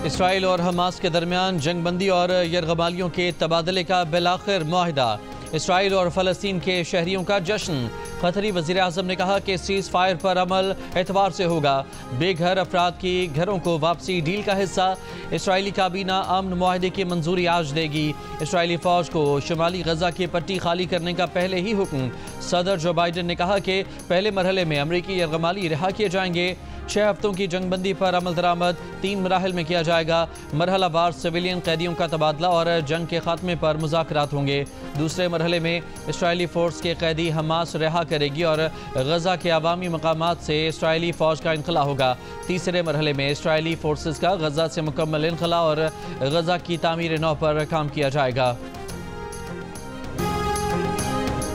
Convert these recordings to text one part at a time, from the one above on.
Israel और Hamas के दरमियान जंगबंदी और यरगमालियों के तबादले का बिलाखिर मुआहिदा। इसराइल और फ़लस्तीन के शहरियों का जश्न। कतरी वज़ीर आज़म ने कहा कि सीज़ फायर पर अमल एतवार से होगा। बेघर अफराद की घरों को वापसी डील का हिस्सा। इसराइली काबीना अमन मुआहिदे की मंजूरी आज देगी। इसराइली फ़ौज को शुमाली गजा की पट्टी खाली करने का पहले ही हुक्म। सदर जो बाइडन ने कहा कि पहले मरहले में अमरीकी यरगमाली रिहा किए जाएंगे। 6 हफ्तों की जंगबंदी पर अमल दरामद 3 मराहल में किया जाएगा। मरहला वार सिविलियन कैदियों का तबादला और जंग के खात्मे पर मुज़ाकरात होंगे। दूसरे मरहले में इसराइली फ़ोर्स के कैदी हमास रिहा करेगी और गजा के अवामी मकामात से इसराइली फ़ौज का इनखला होगा। तीसरे मरहले में इसराइली फोर्सेस का गजा से मुकम्मल इनखला और गजा की तामीर नौ पर काम किया जाएगा।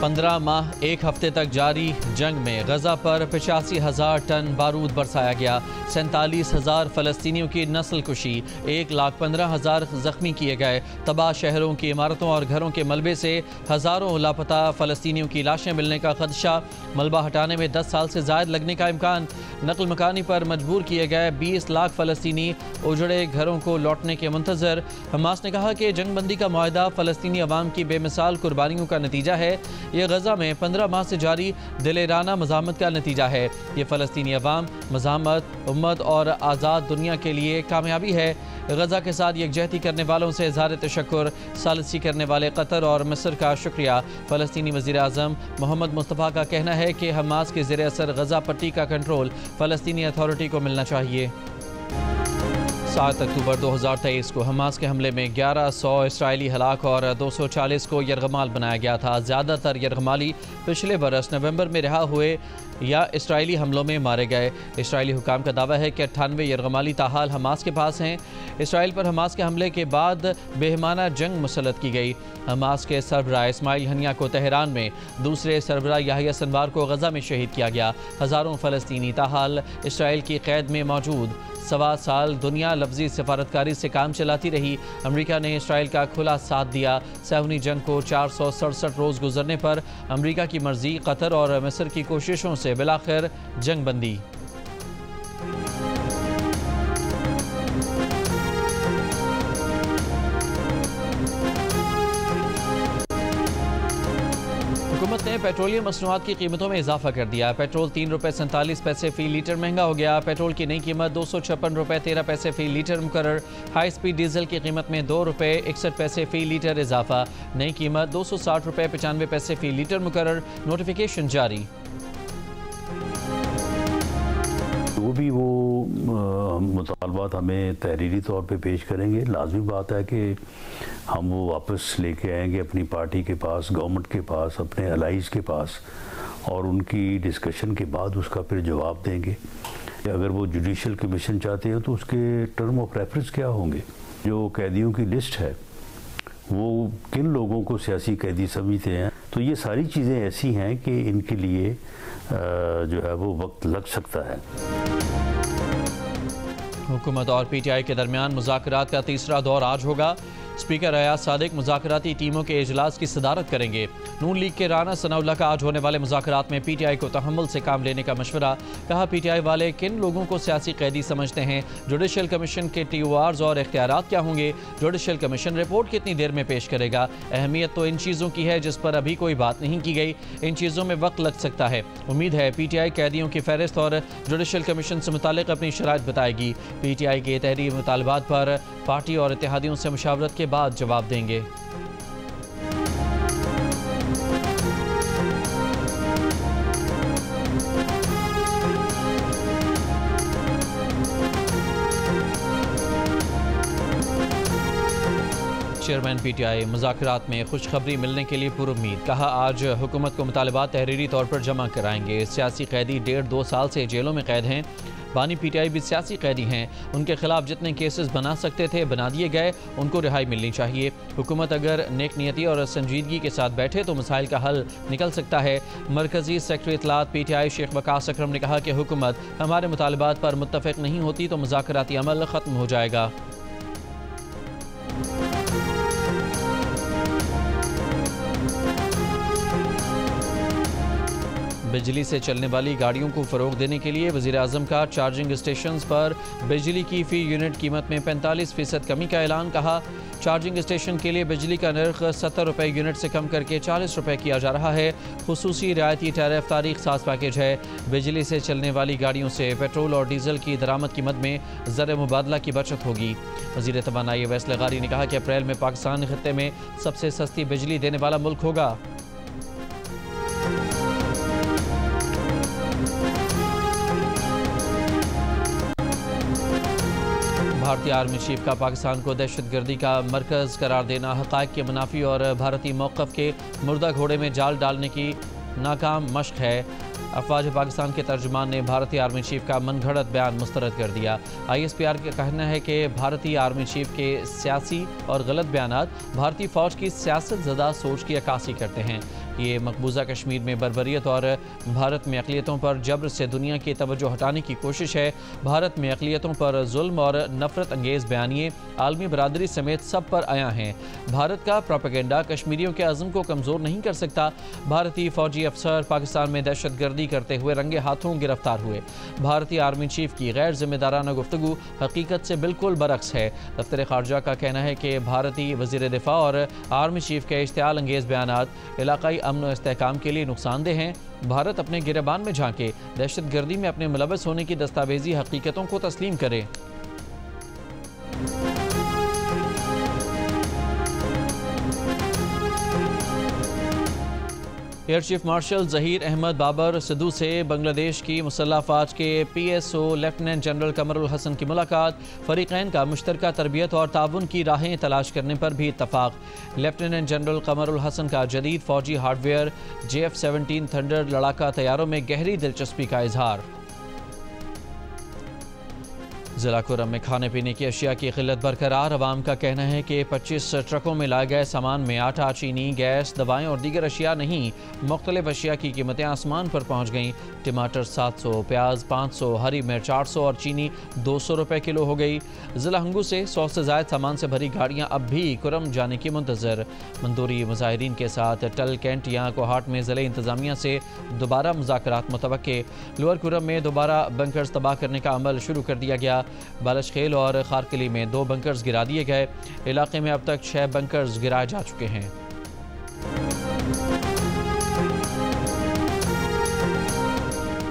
15 माह 1 हफ्ते तक जारी जंग में गजा पर 85,000 टन बारूद बरसाया गया। 47,000 फ़लस्तीनियों की नस्ल कुशी। 1,15,000 जख्मी किए गए। तबाह शहरों की इमारतों और घरों के मलबे से हज़ारों लापता फ़लस्तीनियों की लाशें मिलने का खदशा। मलबा हटाने में 10 साल से ज़ायद लगने का इम्कान। नकल मकानी पर मजबूर किए गए 20 लाख फ़लस्तीनी उजड़े घरों को लौटने के मुंतज़र। हमास ने कहा कि जंगबंदी का मुआहिदा फ़लस्तीनी अवाम की बेमिसाल कुर्बानियों का नतीजा है। ये गजा में 15 माह से जारी दिलेराना मज़ामत का नतीजा है। ये फ़लस्तीनी अवाम, मज़ामत, उम्मत और आज़ाद दुनिया के लिए कामयाबी है। गजा के साथ यकजहती करने वालों से इज़हार तशक्कुर। सालिसी करने वाले कतर और मिस्र का शुक्रिया। फ़लस्तीनी वज़ीर आज़म मोहम्मद मुस्तफ़ा का कहना है कि हमास के ज़ेर असर गजा पट्टी का कंट्रोल फ़लस्तीनी अथॉरिटी को मिलना चाहिए। 7 अक्टूबर 2023 को हमास के हमले में 1100 इसराइली हलाक और 240 को यरगमाल बनाया गया था। ज़्यादातर यरगमाली पिछले बरस नवंबर में रिहा हुए या इसराइली हमलों में मारे गए। इसराइली हुकाम का दावा है कि 98 यरगमाली ताहाल हमास के पास हैं। इसराइल पर हमास के हमले के बाद बेहमाना जंग मुसल्लत की गई। हमास के सरबराह इस्माइल हनिया को तेहरान में, दूसरे सरबराह याहिया सिनवार को गजा में शहीद किया गया। हज़ारों फ़लस्तीनी ताहाल इसराइल की कैद में मौजूद। 1.25 साल दुनिया लफ्जी सफारतकारी से काम चलाती रही। अमरीका ने इसराइल का खुला साथ दिया। सहूनी जंग को 467 रोज़ गुजरने पर अमरीका की मर्जी, कतर और मिस्र की कोशिशों से बिलाखिर जंग बंदी। हुकूमत ने पेट्रोलियम मसनूआत की कीमतों में इजाफा कर दिया। पेट्रोल 3 रुपये 47 पैसे फ़ी लीटर महंगा हो गया। पेट्रोल की नई कीमत 256 रुपये 13 पैसे फ़ी लीटर मुकर्रर। हाई स्पीड डीजल की कीमत में 2 रुपये 61 पैसे फ़ी लीटर इजाफा। नई कीमत 260 रुपये 95 पैसे फ़ी लीटर मुकर्रर। नोटिफिकेशन जारी। वो मुतालबात हमें तहरीरी तौर पे पेश करेंगे। लाजमी बात है कि हम वो वापस लेके आएंगे अपनी पार्टी के पास, गवर्नमेंट के पास, अपने अलाइज के पास, और उनकी डिस्कशन के बाद उसका फिर जवाब देंगे। अगर वो जुडिशल कमीशन चाहते हैं तो उसके टर्म ऑफ रेफरेंस क्या होंगे। जो कैदियों की लिस्ट है वो किन लोगों को सियासी कैदी समझते हैं, तो ये सारी चीज़ें ऐसी हैं कि इनके लिए जो है वो वक्त लग सकता है। हुकूमत और PTI के दरमियान मुज़ाकरात का तीसरा दौर आज होगा। स्पीकर अयाज सादिक मुज़ाकराती टीमों के इजलास की सदारत करेंगे। नून लीग के राना सनाउल्लाह का आज होने वाले मुज़ाकरात में PTI को तहम्मुल से काम लेने का मशवरा। कहा PTI वाले किन लोगों को सियासी कैदी समझते हैं। जुडिशल कमीशन के TORs और इख्तियारात क्या होंगे। जुडिशल कमीशन रिपोर्ट कितनी देर में पेश करेगा। अहमियत तो इन चीज़ों की है जिस पर अभी कोई बात नहीं की गई। इन चीज़ों में वक्त लग सकता है। उम्मीद है PTI कैदियों की फहरिस्त और जुडिशल कमीशन से मुतालिक अपनी शराइत बताएगी। PTI के तहरीरी मुतालबात पर पार्टी और इत्तेहादियों से मुशावरत के बाद जवाब देंगे। चेयरमैन PTI मुज़ाकरात में खुशखबरी मिलने के लिए पुरुम्मीद। कहा आज हुकूमत को मुतालबात तहरीरी तौर पर जमा कराएंगे। सियासी कैदी 1.5-2 साल से जेलों में कैद हैं। बानी PTI भी सियासी कैदी हैं। उनके खिलाफ जितने केसेस बना सकते थे बना दिए गए। उनको रिहाई मिलनी चाहिए। हुकूमत अगर नेक नियती और संजीदगी के साथ बैठे तो मसाइल का हल निकल सकता है। मरकजी सेक्रेटरी इत्तलात PTI शेख वकास अकरम ने कहा कि हुकूमत हमारे मुतालबात पर मुत्तफ़िक नहीं होती तो मुज़ाकराती अमल ख़त्म हो जाएगा। बिजली से चलने वाली गाड़ियों को फ़रोग़ देने के लिए वज़ीर-ए-आज़म का चार्जिंग स्टेशन पर बिजली की फ़ी यूनिट कीमत में 45% कमी का ऐलान। कहा, चार्जिंग स्टेशन के लिए बिजली का नर्ख 70 रुपये यूनिट से कम करके 40 रुपये किया जा रहा है। खुसूसी रियायती टैरिफ तारीख साज पैकेज है। बिजली से चलने वाली गाड़ियों से पेट्रोल और डीजल की दरामद कीमत में ज़र मुबादला की बचत होगी। वज़ीर तवानाई अवैस लगारी ने कहा कि अप्रैल में पाकिस्तान खित्ते में सबसे सस्ती बिजली देने वाला मुल्क होगा। भारतीय आर्मी चीफ का पाकिस्तान को दहशतगर्दी का मरकज़ करार देना हक़ाइक़ के मुनाफी और भारतीय मौक़िफ़ के मुर्दा घोड़े में जाल डालने की नाकाम मशक़ है। अफवाज पाकिस्तान के तर्जुमान ने भारतीय आर्मी चीफ का मनगढ़ंत बयान मुस्तरद कर दिया। ISPR का कहना है कि भारतीय आर्मी चीफ के सियासी और गलत बयानात भारतीय फ़ौज की सियासत ज़दा सोच की अक्कासी करते हैं। ये मकबूजा कश्मीर में बर्बरियत और भारत में अक़लियतों पर जबर से दुनिया की तवज्जो हटाने की कोशिश है। भारत में अक़लियतों पर जुल्म और नफ़रत अंगेज़ बयानिए आलमी बरादरी समेत सब पर आया हैं। भारत का प्रोपेगेंडा कश्मीरियों के अज़्म को कमज़ोर नहीं कर सकता। भारतीय फ़ौजी अफसर पाकिस्तान में दहशतगर्दी करते हुए रंगे हाथों गिरफ्तार हुए। भारतीय आर्मी चीफ की गैर जिम्मेदाराना गुफ्तगू हकीकत से बिल्कुल बरक्स है। दफ्तर ख़ारजा का कहना है कि भारतीय वज़ीर दिफ़ा और आर्मी चीफ के इश्तियाल अंगेज़ बयानात इलाक़ाई अमन और इस्तेहकाम के लिए नुकसानदेह हैं। भारत अपने गिरबान में झांके, दहशतगर्दी में अपने मुलव्वस होने की दस्तावेजी हकीकतों को तस्लीम करे। Air chief marshal Zaheer Ahmed Babar Sidhu से बांग्लादेश की मुसल्लह अफ़वाज के PSO lieutenant general Kamrul Hasan की मुलाकात। फ़रीक़ैन का मुश्तरका तरबियत और ताउन की राहें तलाश करने पर भी इत्तफ़ाक़। लेफ्टिनेंट जनरल कमरुल हसन का जदीद फ़ौजी हार्डवेयर JF-17 थंडर लड़ाका तैयारों में गहरी दिलचस्पी का इजहार। ज़िला कुरम में खाने पीने की अशिया की किल्लत बरकरार। अवाम का कहना है कि 25 ट्रकों में लाए गए सामान में आटा, चीनी, गैस, दवाएं और दीगर अशिया नहीं, मुख्तलिफ अशिया की कीमतें आसमान पर पहुँच गईं। टमाटर 700, प्याज 500, हरी मिर्च 800 और चीनी 200 रुपये किलो हो गई। ज़िला हंगू से 100 से ज़ायद सामान से भरी गाड़ियाँ अब भी कुरम जाने की मुंतज़र। मंदूरी मुजाहिरीन के साथ टल कैंट या कोहाट में ज़िले इंतज़ामिया से दोबारा मुज़ाकरात मुतवक्के। लोअर कुरम में दोबारा बंकर्स तबाह करने का अमल शुरू कर दिया गया। बालशखेल और खारकली में 2 बंकर्स गिरा दिए गए। इलाके में अब तक 6 बंकर्स गिराए जा चुके हैं।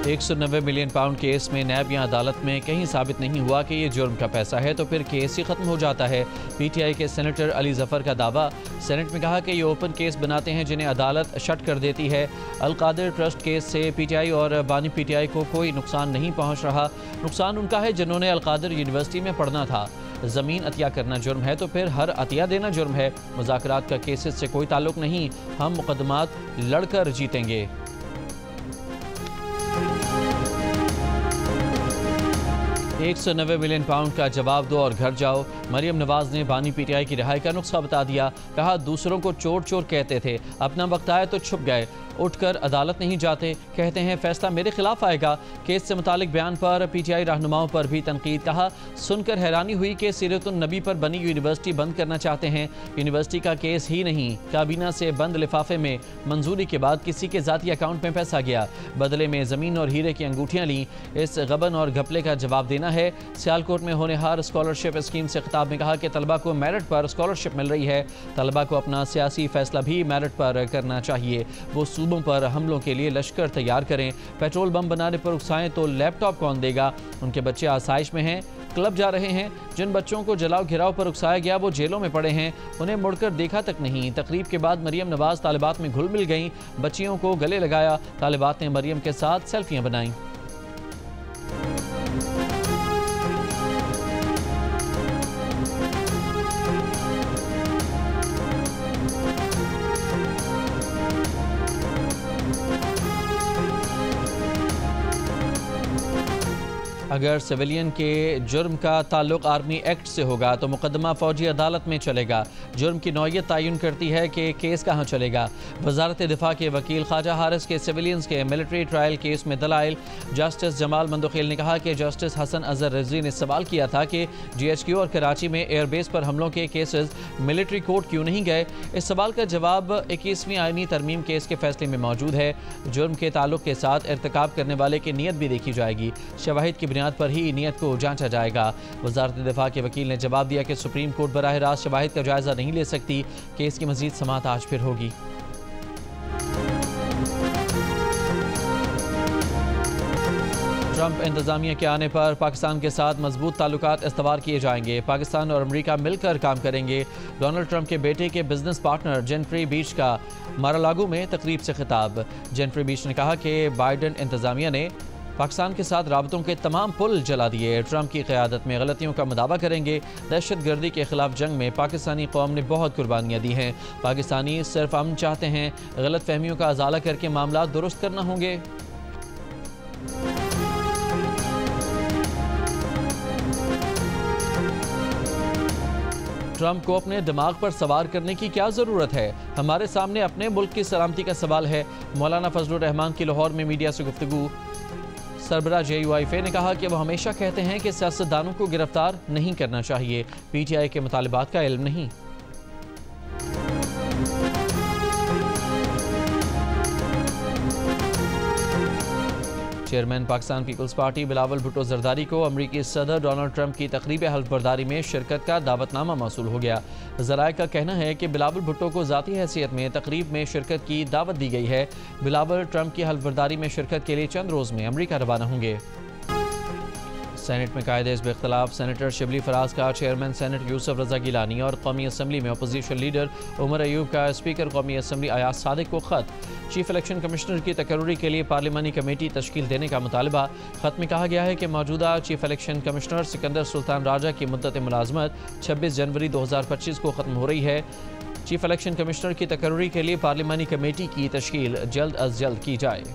190 मिलियन पाउंड केस में नैब या अदालत में कहीं साबित नहीं हुआ कि ये जुर्म का पैसा है तो फिर केस ही ख़त्म हो जाता है। PTI के सेनेटर अली ज़फ़र का दावा। सेनेट में कहा कि ये ओपन केस बनाते हैं जिन्हें अदालत शट कर देती है। अल-कादिर ट्रस्ट केस से PTI और बानी PTI को कोई नुकसान नहीं पहुँच रहा। नुकसान उनका है जिन्होंने अल-कादिर यूनिवर्सिटी में पढ़ना था। ज़मीन अतिया करना जुर्म है तो फिर हर अतिया देना जुर्म है। मुज़ाकरात का केसेस से कोई ताल्लुक़ नहीं, हम मुकदमात लड़कर जीतेंगे। 190 मिलियन पाउंड का जवाब दो और घर जाओ। मरियम नवाज ने बानी PTI की रिहाई का नुस्खा बता दिया। कहा, दूसरों को चोर चोर कहते थे, अपना वक्त आया तो छुप गए, उठकर अदालत नहीं जाते, कहते हैं फैसला मेरे खिलाफ आएगा। केस से मुतालिक बयान पर PTI रहनुमाओं पर भी तनकीद। कहा, सुनकर हैरानी हुई कि सीरतुन नबी पर बनी यूनिवर्सिटी बंद करना चाहते हैं। यूनिवर्सिटी का केस ही नहीं, काबीना से बंद लिफाफे में मंजूरी के बाद किसी के ज़ाती अकाउंट में पैसा गया, बदले में ज़मीन और हीरे की अंगूठियाँ लीं। इस गबन और घपले का जवाब देना है। सियालकोट में होनेहार स्कॉलरशिप स्कीम से खिताब में कहा कि तलबा को मेरिट पर स्कॉलरशिप मिल रही है। तलबा को अपना सियासी फैसला भी मेरिट पर करना चाहिए। वो सूबों पर हमलों के लिए लश्कर तैयार करें। पेट्रोल बम बनाने पर उकसाएं तो लैपटॉप कौन देगा? उनके बच्चे आसाइश में हैं, क्लब जा रहे हैं। जिन बच्चों को जलाओ घिराव पर उकसाया गया वो जेलों में पड़े हैं, उन्हें मुड़कर देखा तक नहीं। तकरीब के बाद मरियम नवाज तालिबात में घुल मिल गईं, बच्चियों को गले लगाया। तालिबात ने मरियम के साथ सेल्फियां बनाईं। अगर सिविलियन के जुर्म का ताल्लुक आर्मी एक्ट से होगा तो मुकदमा फौजी अदालत में चलेगा। जुर्म की नौयत तयन करती है कि केस कहाँ चलेगा। वजारत दिफा के वकील ख्वाजा हारिस के सिविलियंस के मिलिट्री ट्रायल केस में दलाइल। जस्टिस जमाल मंदोखेल ने कहा कि जस्टिस हसन अजहर रिजवी ने सवाल किया था कि GHQ और कराची में एयरबेस पर हमलों के केसेस मिलिट्री कोर्ट क्यों नहीं गए। इस सवाल का जवाब 21वीं आईनी तरमीम केस के फैसले में मौजूद है। जुर्म के ताल्लुक के साथ इर्तिकाब करने वाले की नीयत भी देखी जाएगी। शवाहिद की बुनियाद पर ही नीयत को जांचा जाएगा। वजारत दिफा के वकील ने जवाब दिया कि सुप्रीम कोर्ट बराह रास्त शवाहिद का जायजा नहीं ले सकती। केस की मजीद समाअत आज फिर होगी। ट्रंप इंतजामिया के आने पर पाकिस्तान के साथ मजबूत ताल्लुकात इस्तवार किए जाएंगे। पाकिस्तान और अमेरिका मिलकर काम करेंगे। डोनाल्ड ट्रंप के बेटे के बिजनेस पार्टनर जेफरी बीच का मारालागो में तकरीब से खिताब। जेफरी बीच ने कहा कि बाइडन इंतजामिया ने पाकिस्तान के साथ राबतों के तमाम पुल जला दिए। ट्रंप की क़यादत में गलतियों का मुदावा करेंगे। दहशत गर्दी के खिलाफ जंग में पाकिस्तानी कौम ने बहुत कुर्बानियाँ दी हैं। पाकिस्तानी सिर्फ अमन चाहते हैं। गलत फहमियों का अजाला करके मामला दुरुस्त करना होंगे। ट्रंप को अपने दिमाग पर सवार करने की क्या ज़रूरत है। हमारे सामने अपने मुल्क की सलामती का सवाल है। मौलाना फजलुर रहमान की लाहौर में मीडिया से गुफ्तगू। सरबराह JUIF ने कहा कि वह हमेशा कहते हैं कि सियासतदानों को गिरफ्तार नहीं करना चाहिए, PTI के मुतालिबात का इल्म नहीं। चेयरमैन पाकिस्तान पीपल्स पार्टी बिलावल भुट्टो जरदारी को अमरीकी सदर डोनाल्ड ट्रंप की तकरीब हल्फ बर्दारी में शिरकत का दावतनामा मौसूल हो गया। ज़राए का कहना है कि बिलावल भुट्टो को ज़ाती हैसियत में तकरीब में शिरकत की दावत दी गई है। बिलावल ट्रंप की हल्फ बर्दारी में शिरकत के लिए चंद रोज़ में अमरीका रवाना होंगे। सेनेट में कायदे हिज़्ब इख्तिलाफ। सेनेटर शिबली फराज का चेयरमैन सेनेट यूसुफ रजा गिलानी और कौमी असम्बली में अपोजिशन लीडर उमर अयूब का स्पीकर कौमी असम्बली अयाज सादिक को ख़त। चीफ इलेक्शन कमिश्नर की तकर्री के लिए पार्लिमानी कमेटी तश्कील देने का मुतालबा। ख़त में कहा गया है कि मौजूदा chief election commissioner Sikandar Sultan Raja की मुद्दत मुलाजमत 26 जनवरी 2025 को ख़त्म हो रही है। चीफ इलेक्शन कमिश्नर की तकर्री के लिए पार्लिमानी कमेटी की तश्कील जल्द अज जल्द की जाए। –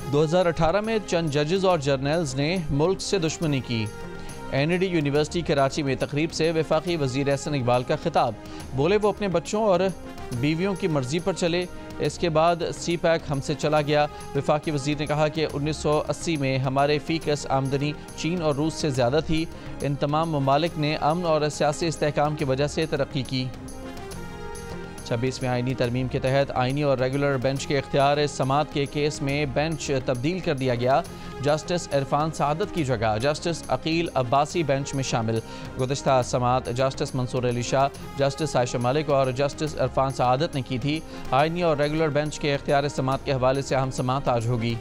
2018 में चंद जजेस और जर्नल्स ने मुल्क से दुश्मनी की। NAD यूनिवर्सिटी कराची में तकरीब से वफाकी वज़ीर एहसन इकबाल का खिताब। बोले वो अपने बच्चों और बीवियों की मर्जी पर चले। इसके बाद CPAC हमसे चला गया। वफाकी वज़ीर ने कहा कि 1980 में हमारे फ़ीकस आमदनी चीन और रूस से ज़्यादा थी। इन तमाम ममालिक ने अमन और सियासी इस्तेहकाम की वजह से तरक्की की। 26वें आईनी तरमीम के तहत आईनी और रेगुलर बेंच के इख्तियार समात के केस में बेंच तब्दील कर दिया गया। जस्टिस इरफान सआदत की जगह जस्टिस अकील अब्बासी बेंच में शामिल। गुज़िश्ता समात जस्टिस मंसूर अली शाह, जस्टिस आयशा मलिक और जस्टिस इरफान सआदत ने की थी। आईनी और रेगुलर बेंच के इख्तियार समात के हवाले से अहम समात आज होगी।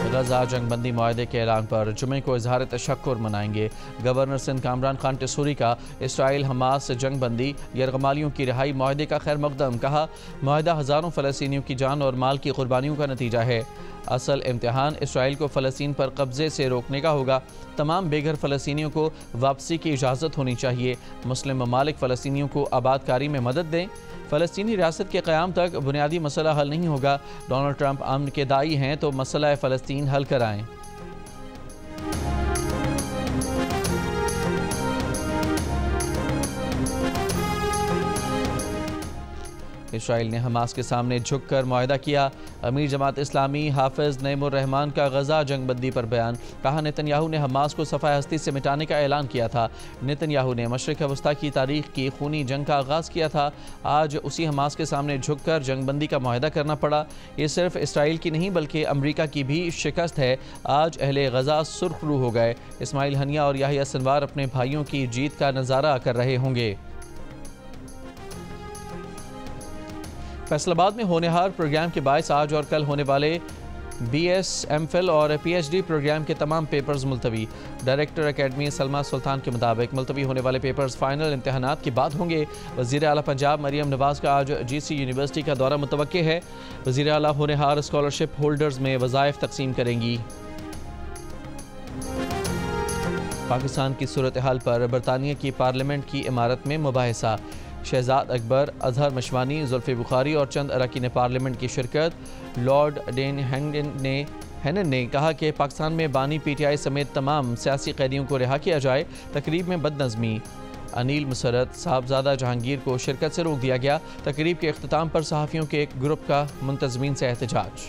गजा जंगबंदी मुआहदे के ऐलान पर जुमे को इजहार तशक्कुर मनाएंगे। गवर्नर सिंध कामरान खान टिसूरी का इसराइल हमास जंगबंदी यरगमालियों की रिहाई मुआहदे का खैर मकदम। कहा मुआहदा हज़ारों फ़लस्तीनियों की जान और माल की कुर्बानियों का नतीजा है। असल इम्तिहान इसराइल को फ़लस्तीन पर कब्ज़े से रोकने का होगा। तमाम बेघर फ़लस्तीनियों को वापसी की इजाज़त होनी चाहिए। मुस्लिम ममालिक फ़लस्तीनियों को आबादकारी में मदद दें। फ़लस्तीनी रियासत के क़याम तक बुनियादी मसला हल नहीं होगा। डोनाल्ड ट्रंप अमन के दाई हैं तो मसला फ़लस्तीन हल कराएं। इसराइल ने हमास के सामने झुककर मुआहदा किया। अमीर जमात इस्लामी हाफिज़ नईमुर रहमान का गजा जंगबंदी पर बयान। कहा नेतन्याहू ने हमास को सफ़ाए हस्ती से मिटाने का ऐलान किया था। नेतन्याहू ने मशरिक़ वस्ता की तारीख़ की खूनी जंग का आगाज़ किया था। आज उसी हमास के सामने झुककर जंगबंदी का मुआहदा करना पड़ा। ये सिर्फ इसराइल की नहीं बल्कि अमरीका की भी शिकस्त है। आज अहले गजा सुर्खरू हो गए। इस्माइल हनिया और याहिया सिनवार अपने भाइयों की जीत का नज़ारा कर रहे होंगे। फैसलाबाद में होनहार प्रोग्राम के बायस आज और कल होने वाले BS, MPhil और PhD प्रोग्राम के तमाम पेपर्स मुलतवी। डायरेक्टर एकेडमी सलमा सुल्तान के मुताबिक मुलतवी होने वाले पेपर्स फाइनल इम्तहानात के बाद होंगे। वज़ीर आला पंजाब मरियम नवाज़ का आज GC यूनिवर्सिटी का दौरा मुतवक्के है। वज़ीर आला होनहार स्कॉलरशिप होल्डर्स में वज़ाइफ तकसीम करेंगी। पाकिस्तान की सूरत हाल पर बरतानिया की पार्लियामेंट की इमारत में मुबाहिसा। शहजाद अकबर, अजहर मशवानी, जुल्फी बुखारी और चंद अरकान पार्लियामेंट की शिरकत। लॉर्ड डेन हैनन ने कहा कि पाकिस्तान में बानी PTI समेत तमाम सियासी कैदियों को रिहा किया जाए। तकरीब में बदनज़मी। अनिल मुसरत, साहबजादा जहांगीर को शिरकत से रोक दिया गया। तकरीब के अख्ताम पर सहाफ़ियों के एक ग्रुप का मुंतज़मीन से एहतजाज।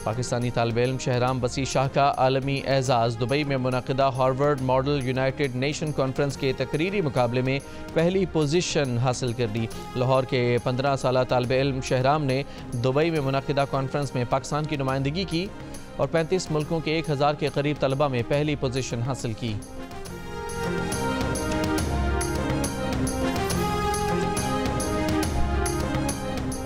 पाकिस्तानी तालिब इल्म शहराम बसी शाह का आलमी एजाज़। दुबई में मुनक़िदा Harvard model United Nation conference के तकरीरी मुकाबले में पहली पोजीशन हासिल कर ली। लाहौर के 15 साला तालिब इल्म शहराम ने दुबई में मुनक़िदा कॉन्फ्रेंस में पाकिस्तान की नुमाइंदगी की और 35 मुल्कों के 1000 के करीब तलबा में पहली पोजीशन हासिल की।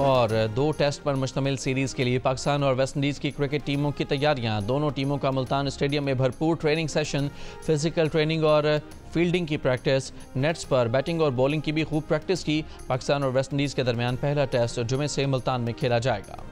और 2 टेस्ट पर मुश्तमिल सीरीज़ के लिए पाकिस्तान और वेस्ट इंडीज़ की क्रिकेट टीमों की तैयारियां। दोनों टीमों का मुल्तान स्टेडियम में भरपूर ट्रेनिंग सेशन, फिजिकल ट्रेनिंग और फील्डिंग की प्रैक्टिस। नेट्स पर बैटिंग और बॉलिंग की भी खूब प्रैक्टिस की। पाकिस्तान और वेस्ट इंडीज़ के दरमियान पहला टेस्ट जुमे से मुल्तान में खेला जाएगा।